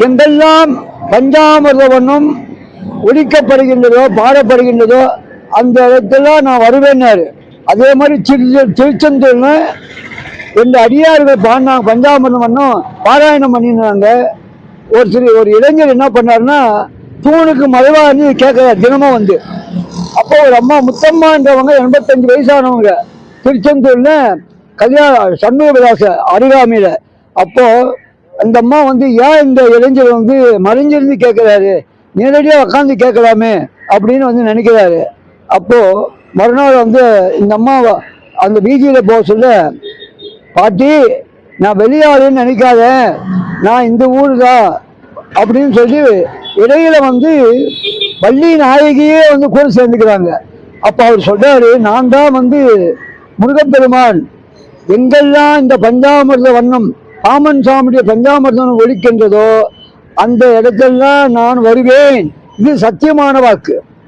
எங்கெல்லாம் பஞ்சாமிர்த வண்ணம் ஒழிக்கப்படுகின்றதோ பாடப்படுகின்றதோ அந்த இடத்துல நான் வருவேன்னாரு. அதே மாதிரி திருச்செந்தூர்ல ரெண்டு அடியார்கள் பாடினாங்க, பஞ்சாமிர்தம் வண்ணம் பாராயணம் பண்ணினாங்க. ஒரு இளைஞர் என்ன பண்ணாருன்னா தூணுக்கு மறைவா இருந்து கேட்கிறார் தினமும் வந்து. அப்போ ஒரு அம்மா முத்தம்மான்றவங்க 85 வயசானவங்க திருச்செந்தூர்ல கல்யாண சண்முக விலாச அருகாமையில. அப்போ அந்த அம்மா வந்து ஏன் இந்த இளைஞர் வந்து மறைஞ்சிருந்து கேட்கிறாரு, நேரடியா உட்காந்து கேட்கலாமே அப்படின்னு வந்து நினைக்கிறாரு. அப்போ மறுநாள் வந்து இந்த அம்மா அந்த வீதியில போக சொல்ல, பாட்டி நான் வெளியாளுன்னு நினைக்காத, நான் இந்த ஊர் தான் அப்படின்னு சொல்லி இடையில வந்து பள்ளி நாயகியே வந்து கூட சேர்ந்துக்கிறாங்க. அப்ப அவர் சொல்றாரு, நான் தான் வந்து முருகப்பெருமான், எங்கெல்லாம் இந்த பஞ்சாமிர்த வண்ணம் பாமன் சாமியுடைய பஞ்சாமிர்தம் ஒழிக்கின்றதோ அந்த இடத்தெல்லாம் நான் வருவேன். இது சத்தியமான வாக்கு.